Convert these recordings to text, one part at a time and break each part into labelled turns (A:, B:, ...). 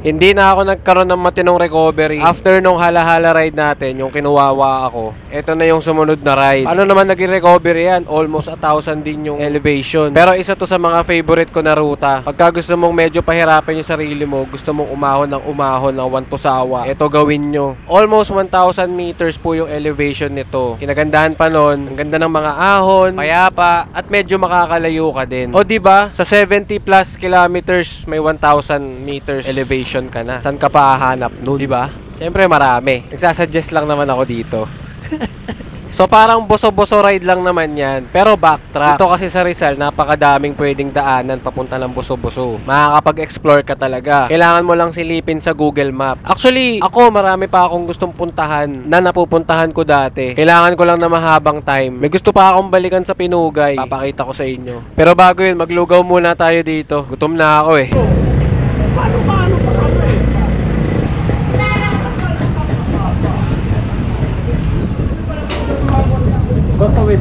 A: Hindi na ako nagkaroon ng matinong recovery after nung hala-hala ride natin, yung kinuwawa ako. Ito na yung sumunod na ride. Ano naman naging recovery yan? Almost 1,000 din yung elevation. Pero isa to sa mga favorite ko na ruta. Pagka gusto mong medyo pahirapan yung sarili mo, gusto mong umahon ng Wantosawa, ito gawin nyo. Almost 1,000 meters po yung elevation nito. Kinagandahan pa nun, ang ganda ng mga ahon, payapa, at medyo makakalayo ka din. O diba, sa 70 plus kilometers, may 1,000 meters elevation ka na. San ka pa hahanap nun, diba? Siyempre marami. Nagsasuggest lang naman ako dito. So parang boso-boso ride lang naman yan, pero backtrack. Ito kasi sa Rizal, napakadaming pwedeng daanan papunta ng boso-boso. Makakapag-explore ka talaga. Kailangan mo lang silipin sa Google Map. Actually, ako marami pa akong gustong puntahan na napupuntahan ko dati. Kailangan ko lang na mahabang time. May gusto pa akong balikan sa Pinugay. Papakita ko sa inyo. Pero bago yun, maglugaw muna tayo dito. Gutom na ako eh.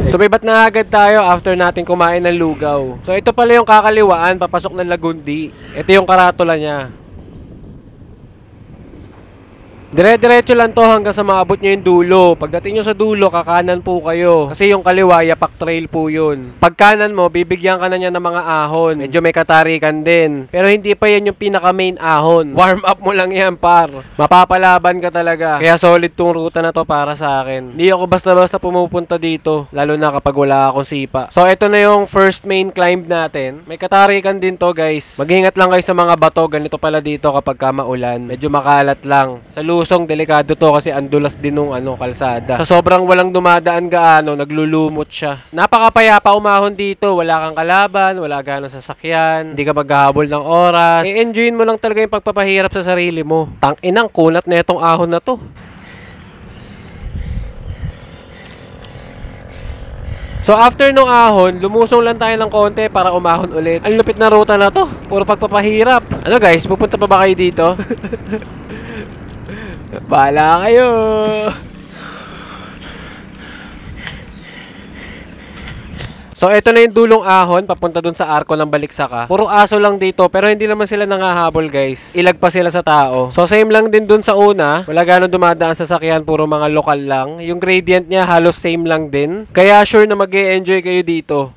A: Sumibat na agad tayo after natin kumain ng lugaw. So ito pala yung kakaliwaan papasok ng Lagundi. Ito yung karatula niya. Dire-diretso lang to hanggang sa maabot nyo yung dulo. Pagdating nyo sa dulo, kakanan po kayo. Kasi yung kaliwa, yapak trail po yun. Pag kanan mo, bibigyan ka na niya ng mga ahon. Medyo may katarikan din. Pero hindi pa yan yung pinaka main ahon. Warm up mo lang yan, par. Mapapalaban ka talaga. Kaya solid tong ruta na to para sa akin. Hindi ako basta-basta pumupunta dito. Lalo na kapag wala akong sipa. So ito na yung first main climb natin. May katarikan din to, guys. Mag-ingat lang kayo sa mga bato. Ganito pala dito kapag maulan. Medyo makalat lang. Sa Lusong, delikado to kasi andulas din nung kalsada. Sa sobrang walang dumadaan gaano, naglulumot siya. Napakapayapa umahon dito. Wala kang kalaban, wala ganong sasakyan, hindi ka maghahabol ng oras. I-enjoyin mo lang talaga yung pagpapahirap sa sarili mo. Tang-inang kunat na itong ahon na to. So after nung ahon, lumusong lang tayo ng konti para umahon ulit. Ang lupit na ruta na to. Puro pagpapahirap. Ano guys, pupunta pa ba kayo dito? Bahala kayo. So ito na yung dulong ahon papunta dun sa arko ng Baliksaka. Puro aso lang dito pero hindi naman sila nangahabol, guys. Ilag pa sila sa tao. So same lang din dun sa una. Wala ganong dumadaan sa sakyan, puro mga lokal lang. Yung gradient niya halos same lang din. Kaya sure na mag-e-enjoy kayo dito.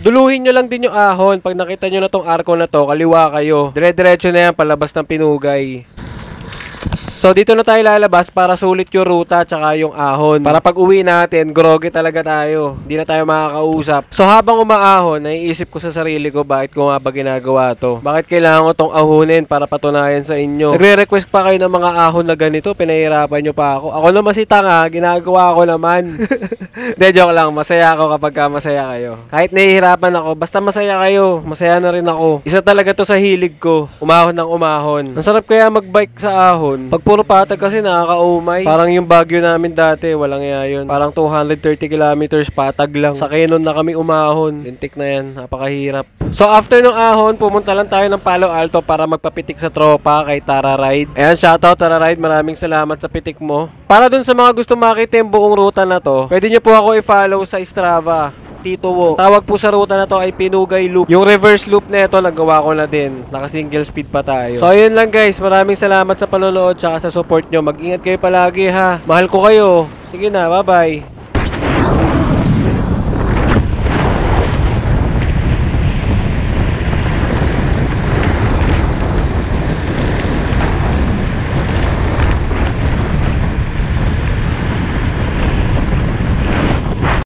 A: Duluhin nyo lang din yung ahon. Pag nakita nyo na tong arko na to, kaliwa kayo. Dire-diretso na yan palabas ng Pinugay. So dito na tayo lalabas para sulit yung ruta tsaka yung ahon. Para pag uwi natin, groge talaga tayo. Hindi na tayo makakausap. So habang umaahon, naiisip ko sa sarili ko bakit ko nga ba ginagawa to. Bakit kailangan ko tong ahunin para patunayan sa inyo. Nagre-request pa kayo ng mga ahon na ganito, pinahirapan nyo pa ako. Ako naman si tanga, ginagawa ko naman. De, joke lang, masaya ako kapag masaya kayo. Kahit nahihirapan ako, basta masaya kayo, masaya na rin ako. Isa talaga to sa hilig ko, umahon ng umahon. Ang sarap kaya magbike sa ahon. Pag puro patag kasi nakakaumay. Parang yung Baguio namin dati, walang yun. Parang 230 kilometers patag lang. Sa Quezon na kami umahon. Lintik na yan, napakahirap. So after ng ahon, pumunta lang tayo ng Palo Alto para magpapitik sa tropa kay Tara Ride. Ayan, shoutout Tara Ride, maraming salamat sa pitik mo. Para dun sa mga gusto makita yung buong ruta na to, pwede nyo po ako i-follow sa Strava. Tito Wo. Tawag po sa ruta na to ay Pinugay Loop. Yung reverse loop na ito, nagawa ko na din. Naka single speed pa tayo. So ayun lang guys, maraming salamat sa panonood tsaka sa support nyo. Mag-ingat kayo palagi ha. Mahal ko kayo. Sige na, bye bye.